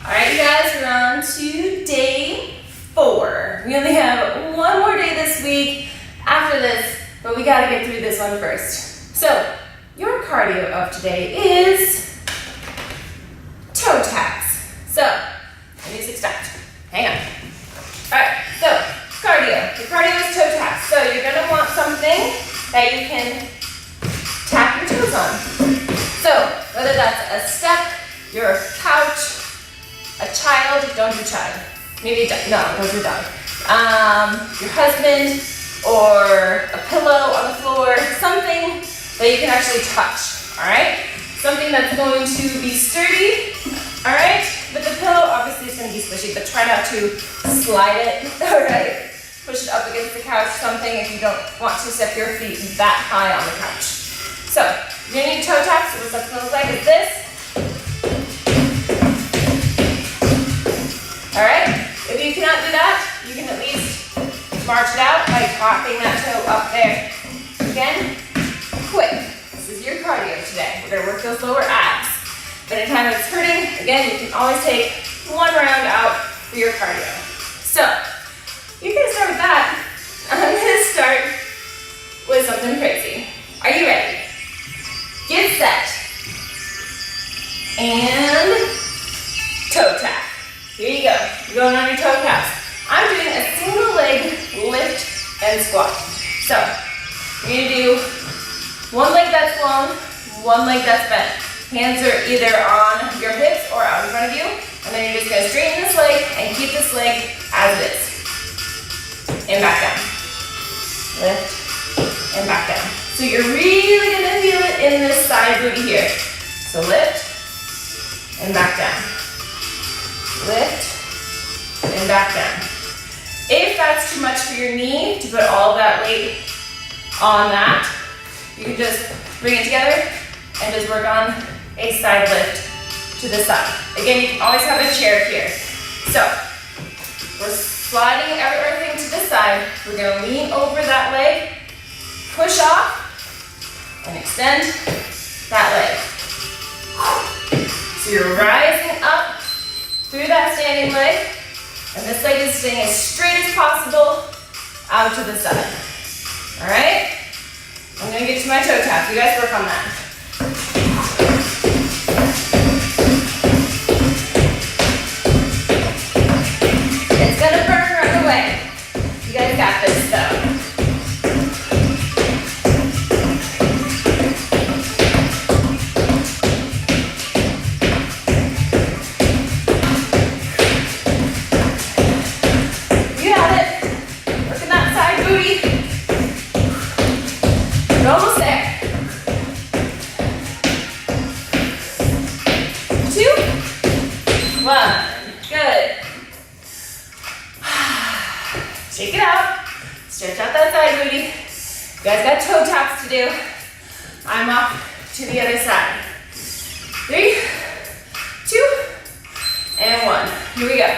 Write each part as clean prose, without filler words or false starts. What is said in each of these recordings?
All right, you guys, we're on to day 4. We only have one more day this week after this, but we gotta get through this one first. So, your cardio of today is toe taps. So, I need 6 times. Hang on. All right, so cardio. Your cardio is toe taps. So you're gonna want something that you can tap your toes on. So whether that's a step, your couch, a child, don't do child. Maybe a dog. No, don't do dog. Your husband, or a pillow on the floor, something that you can actually touch. All right, something that's going to be sturdy. All right, but the pillow obviously is going to be squishy, but try not to slide it. All right, push it up against the couch, something if you don't want to step your feet that high on the couch. So you're going to need toe taps. So what that's going to look like is this. All right, if you cannot do that, you can at least march it out by popping that toe up there. Again, quick. This is your cardio today. We're going to work those lower abs. But anytime it's hurting, again, you can always take one round out for your cardio. So, you're gonna start with that. I'm gonna start with something crazy. Are you ready? Get set. And toe tap. Here you go. You're going on your toe taps. I'm doing a single leg lift and squat. So, you're gonna do one leg that's long, one leg that's bent. Hands are either on your hips or out in front of you. And then you're just going to straighten this leg and keep this leg as it is. And back down. Lift and back down. So you're really going to feel it in this side booty here. So lift and back down. Lift and back down. If that's too much for your knee to put all of that weight on that, you can just bring it together and just work on a side lift to the side. Again, you can always have a chair here. So, we're sliding everything to the side. We're gonna lean over that leg, push off, and extend that leg. So you're rising up through that standing leg, and this leg is staying as straight as possible out to the side. All right? I'm gonna get to my toe tap. You guys work on that. It's gonna burn right away. You guys got this though. You got it. Working that side booty. You're almost there. 2, 1. Good. Shake it out. Stretch out that side booty. You guys got toe taps to do. I'm off to the other side. 3, 2, and 1. Here we go.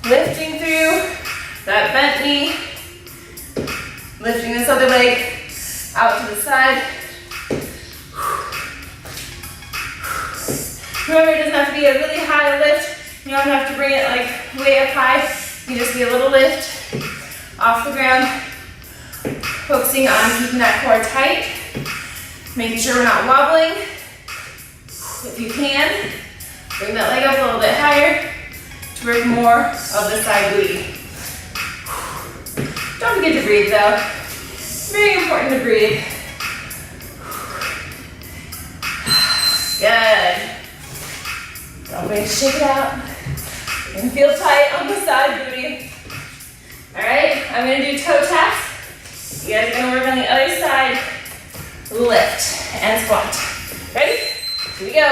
Lifting through that bent knee. Lifting this other leg out to the side. Remember, it doesn't have to be a really high lift. You don't have to bring it like way up high. You can just be a little lift off the ground. Focusing on keeping that core tight. Making sure we're not wobbling. If you can, bring that leg up a little bit higher to work more of the side booty. Don't forget to breathe though. Very important to breathe. Good. Don't forget to shake it out. And feel tight on the side booty. All right, I'm gonna do toe taps. You guys are gonna work on the other side. Lift and squat. Ready? Here we go.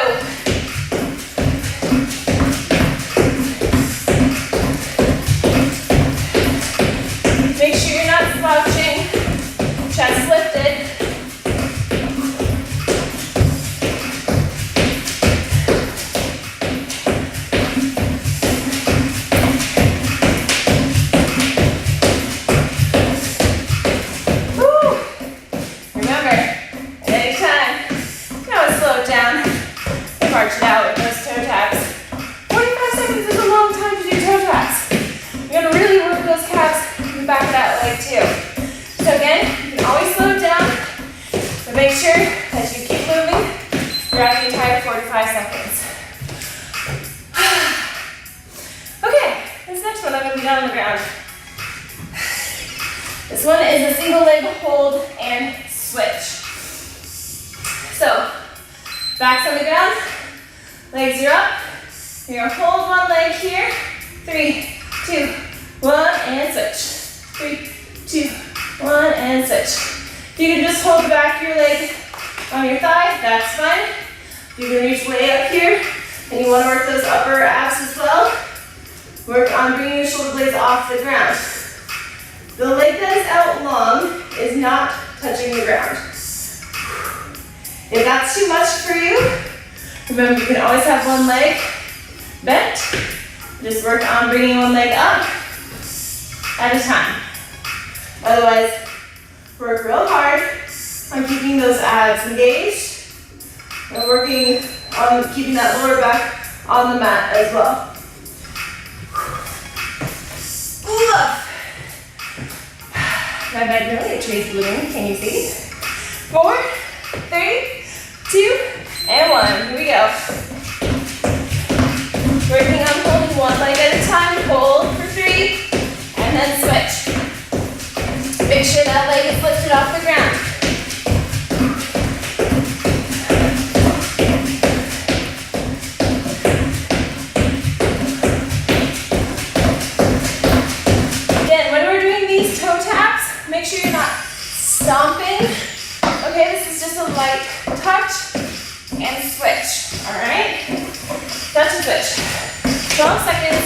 Make sure you're not slouching. Chest lifted. Remember, anytime, now a slow down and march it out with those toe taps. 45 seconds is a long time to do toe taps. You're gonna really work those calves and the back of that leg too. So again, you can always slow it down, but make sure as you keep moving, you're at the entire 45 seconds. Okay, this next one I'm gonna be down on the ground. This one is a single leg hold and switch. So, back's on the ground, legs are up. You're gonna hold one leg here. 3, 2, 1, and switch. 3, 2, 1, and switch. If you can just hold the back of your leg on your thigh, that's fine. If you can reach way up here, and you wanna work those upper abs as well, work on bringing your shoulder blades off the ground. The leg that is out long is not touching the ground. If that's too much for you, remember you can always have one leg bent. Just work on bringing one leg up at a time. Otherwise, work real hard on keeping those abs engaged and working on keeping that lower back on the mat as well. My magnolia tree is blooming, can you see? 4, 3, 2, and 1. Here we go. Working on holding one leg at a time. Hold for 3, and then switch. Make sure that leg is lifted off the ground. Again, when we're doing these toe taps, make sure you're not stomping. Okay, this is just a light touch and switch. All right? Touch and switch. 12 seconds.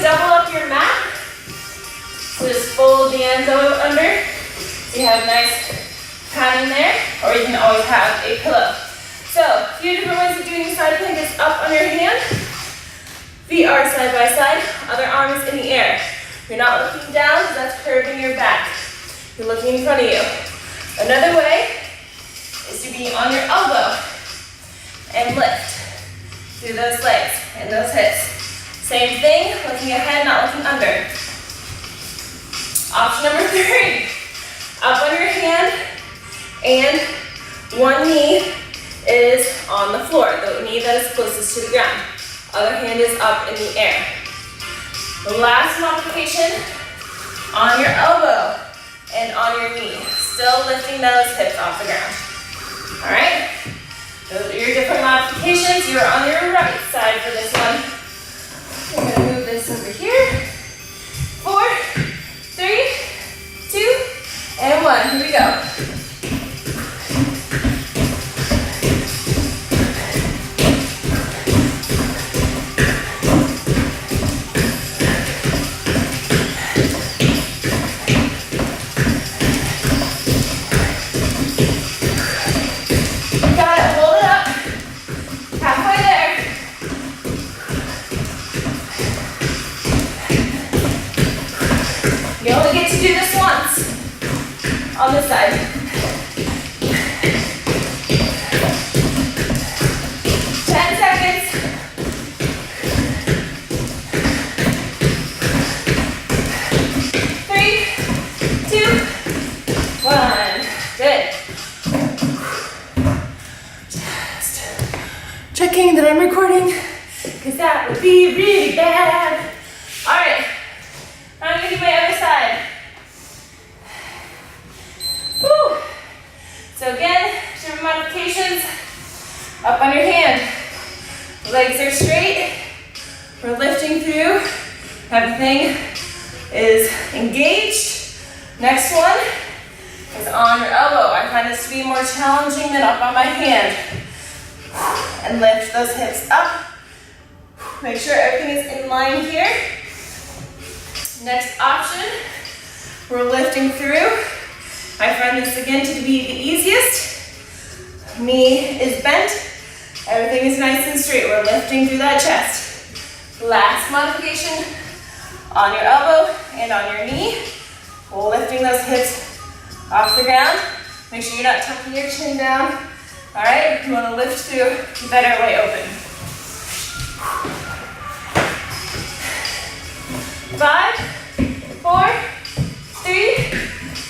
Double up your mat. So just fold the ends under. So you have a nice padding there, or you can always have a pillow. So a few different ways of doing side plank is up on your hand. Feet are side by side, other arm is in the air. You're not looking down, because that's curving your back. You're looking in front of you. Another way is to be on your elbow and lift through those legs and those hips. Same thing, looking ahead, not looking under. Option number 3, up on your hand, and one knee is on the floor, the knee that is closest to the ground. Other hand is up in the air. The last modification, on your elbow and on your knee, still lifting those hips off the ground. All right, those are your different modifications. You're on your right side for this one. I'm going to move this over here. 4, 3, 2, and 1. Here we go. Got it. Hold it up. Halfway there. You only get to do this once on this side. 10 seconds. 3, 2, 1. Good. Just checking that I'm recording, because that would be really bad. All right. I'm going to do my other side. Woo. So again, different modifications. Up on your hand. Legs are straight. We're lifting through. Everything is engaged. Next one is on your elbow. I find this to be more challenging than up on my hand. And lift those hips up. Make sure everything is in line here. Next option, we're lifting through. I find this again to be the easiest. Knee is bent. Everything is nice and straight. We're lifting through that chest. Last modification on your elbow and on your knee. Lifting those hips off the ground. Make sure you're not tucking your chin down. All right, you want to lift through, better way open. 5, 4, 3,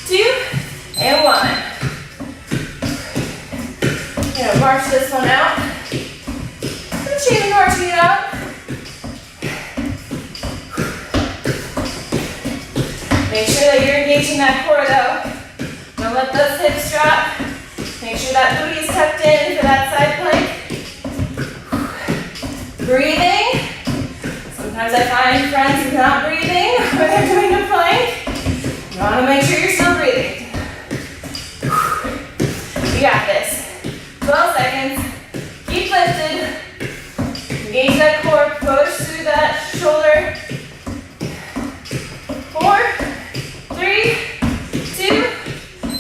2, and 1. You're gonna march this one out. Continue marching it out. Make sure that you're engaging that core though. Don't let those hips drop. Make sure that booty is tucked in for that side plank. Breathing. Sometimes I find friends who are not breathing when they're doing a plank. You want to make sure you're still breathing. You got this. 12 seconds. Keep lifted. Engage that core. Push through that shoulder. 4, 3, 2,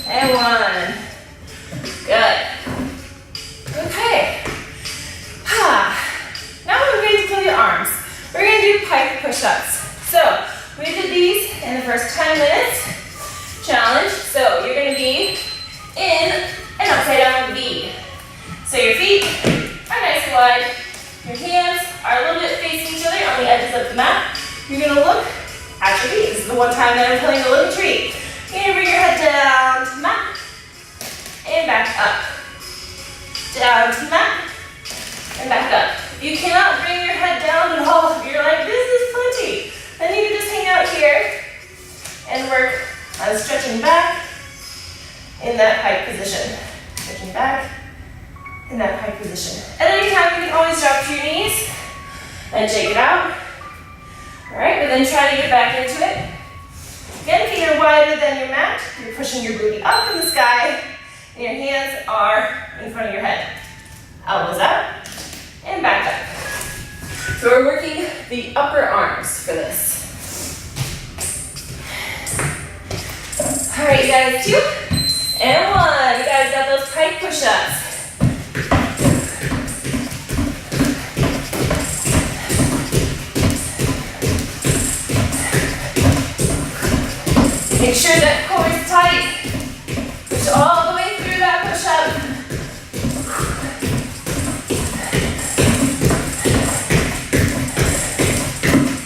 and 1. Good. Okay. Now we're going to kill your arms. We're going to do pike push-ups. So we did these in the first 10 minutes challenge. So you're going to be in an upside down V. So your feet are nice and wide. Your hands are a little bit facing each other on the edges of the mat. You're going to look at your feet. This is the one time that I'm telling you to look at your feet. You're going to bring your head down to the mat and back up. Down to the mat and back up. If you cannot bring your head down at all, you're like, this is plenty, then you can just hang out here and work on stretching back in that pike position. Stretching back in that pike position. At any time, you can always drop to your knees and shake it out. All right, but then try to get back into it. Again, feet are wider than your mat. You're pushing your booty up in the sky, and your hands are in front of your head. Elbows out and back up. So we're working the upper arms for this. All right, you guys, 2 and 1. You guys got those pike push-ups. Make sure that core is tight. Push all the way through that push-up.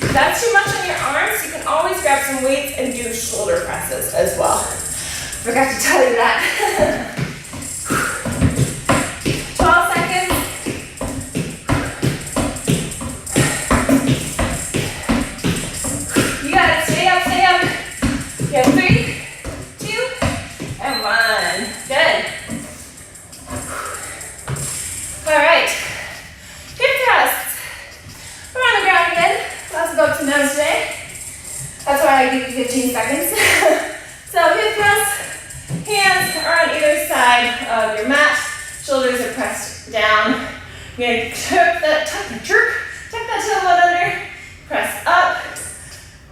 If that's too much on your arms, you can always grab some weights and do shoulder presses as well. Forgot to tell you that. 12 seconds. You got it. Stay up, stay up. You have 3, 2, and 1. Good. All right. Hip thrusts. We're on the ground again. Lots of ups and downs today. That's why I give you 15 seconds. So hip thrusts, hands are on either side of your mat. Shoulders are pressed down. You're going to tuck that tailbone under. Press up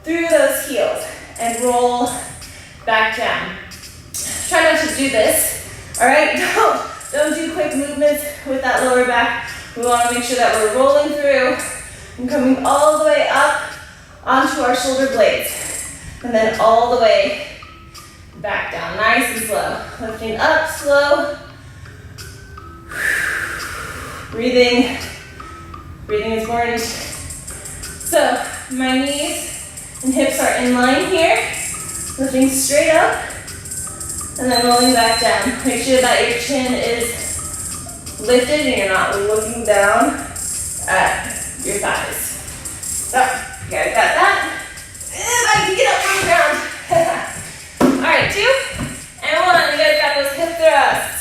through those heels and roll back down. Try not to do this, all right? Don't do quick movements with that lower back. We want to make sure that we're rolling through and coming all the way up onto our shoulder blades. And then all the way back down, nice and slow. Lifting up, slow. Breathing is important. So my knees and hips are in line here. Lifting straight up and then rolling back down. Make sure that your chin is lifted and you're not looking down at your thighs. So, you guys got that? If I can get up from the ground. All right, 2 and 1. You guys got those hip thrusts.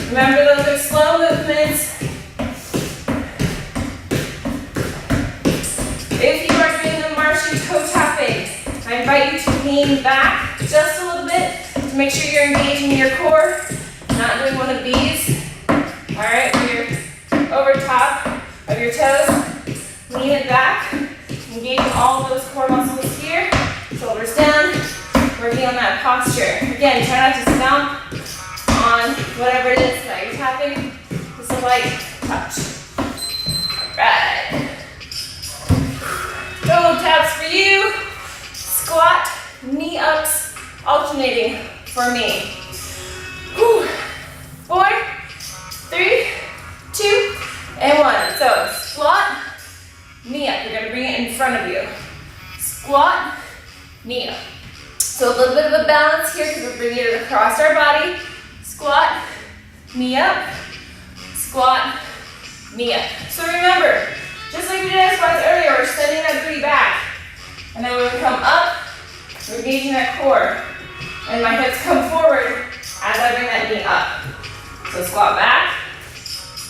Remember, those are slow movements. If you are doing the marching toe tapping, I invite you to lean back just a little bit to make sure you're engaging your core, not doing one of these. All right, where you're over top of your toes. Lean it back. Engaging all those core muscles here. Shoulders down. Working on that posture. Again, try not to stomp on whatever it is that you're tapping. Just a light touch. Alright. Go taps for you. Squat, knee ups, alternating for me. 4, 3, 2, and 1. So squat, knee up. You're going to bring it in front of you. Squat, knee up. So a little bit of a balance here because we're bringing it across our body. Squat, knee up, squat, knee up. So remember, just like we did our squats earlier, we're sending that booty back. And then when we come up, we're engaging that core. And my hips come forward as I bring that knee up. So squat back,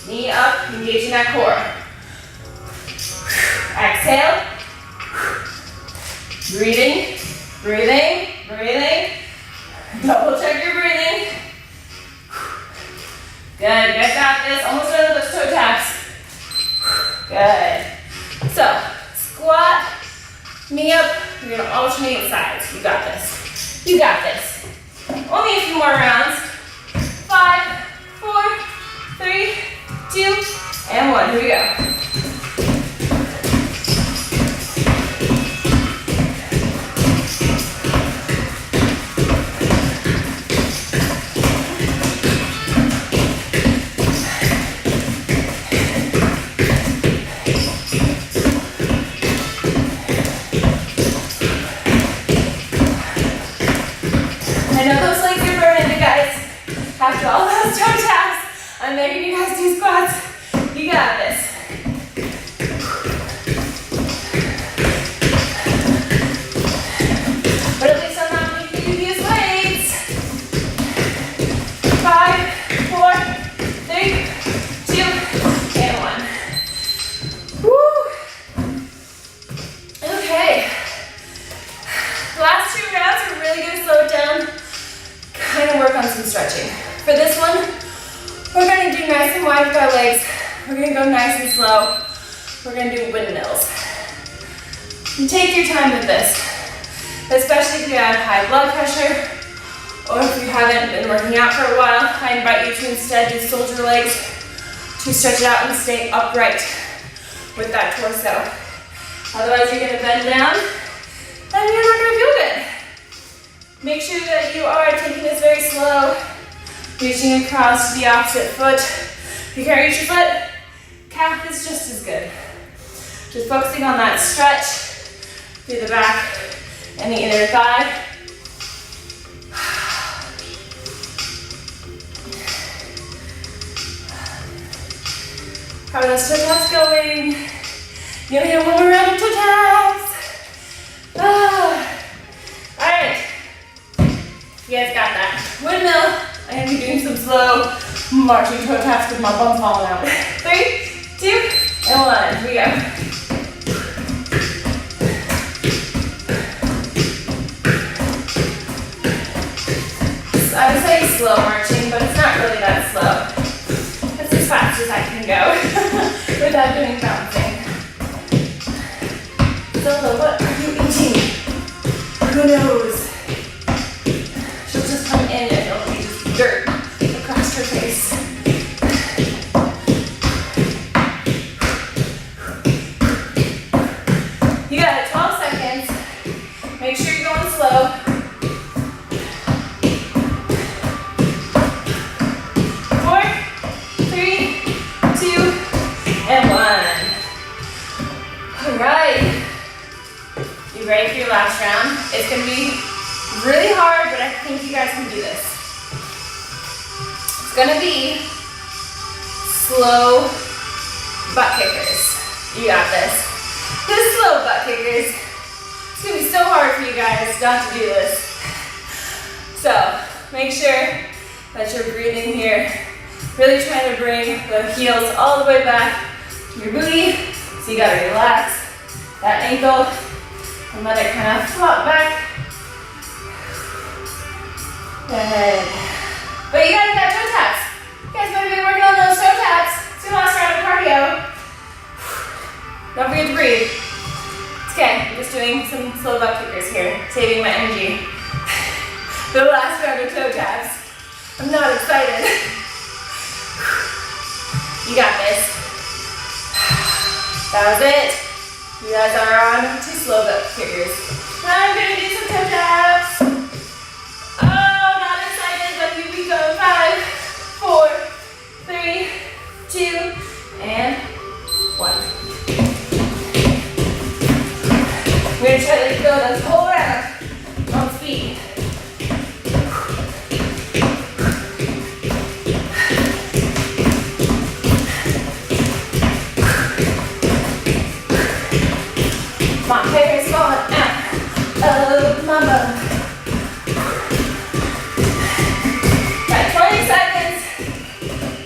knee up, engaging that core. Exhale. Breathing, breathing, breathing. Double check your breathing. Good, you got this. Almost done with those toe taps. Good. So, squat, knee up. You're gonna alternate sides. You got this. You got this. Only a few more rounds. 5, 4, 3, 2, and 1. Here we go. I know those legs are burning, you guys. After all those toe taps, I'm making you guys do squats. You got this. But at least I'm not making you use weights. 5, 4, 3, 2, and 1. Woo! Okay. The last 2 rounds, we're really going to slow it down. Kind of work on some stretching. For this one, we're going to do nice and wide with our legs. We're going to go nice and slow. We're going to do windmills. And take your time with this, especially if you have high blood pressure or if you haven't been working out for a while. I invite you to instead do soldier legs to stretch it out and stay upright with that torso. Otherwise, you're going to bend down and you're not going to feel good. Make sure that you are taking this very slow, reaching across to the opposite foot. If you can't reach your foot, calf is just as good. Just focusing on that stretch through the back and the inner thigh. How are those toe taps going? You only have 1 more round of toe taps. All right. You guys got that. Windmill. I'm going to be doing some slow marching toe taps with my bum falling out. 3, 2, and 1. Here we go. So I would say slow marching, but it's not really that slow. That's as fast as I can go without doing bouncing. Zelda, what are you eating? Who knows? She'll just come in and it'll be just dirt across her face. You got it, 12 seconds. Make sure you're going slow. 4, 3, 2, and 1. All right. You ready for your last round? It's going to be really hard, but I think you guys can do this. It's going to be slow butt kickers. You got this. This slow butt kickers. It's going to be so hard for you guys not to do this. So make sure that you're breathing here. Really trying to bring the heels all the way back to your booty. So you got to relax that ankle and let it kind of flop back. Good. But you guys got toe taps. You guys might have been working on those toe taps. It's your last round of cardio. doing some slow butt kickers here, saving my energy. The last round of toe taps. I'm not excited. You got this. That was it. You guys are on to slow butt kickers. I'm gonna do some toe taps. Oh, not excited, but here we go. 5, 4, 3, 2, and 1. We're gonna try to go this whole round on speed. My hair is falling out of my bun. Got 20 seconds.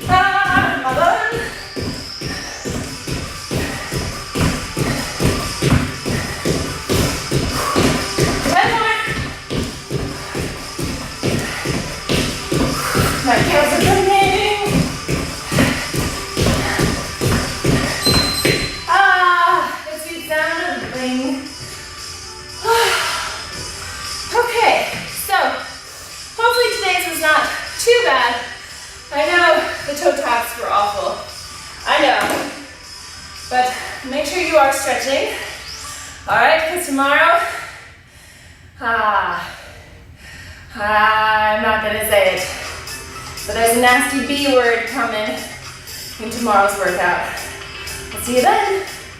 Ah, my bun. My calves are burning. Ah, the sweet sound of bling. Okay, so hopefully today's was not too bad. I know the toe taps were awful. I know. But make sure you are stretching. All right, because tomorrow, I'm not gonna say it. But there's a nasty B word coming in tomorrow's workout. I'll see you then.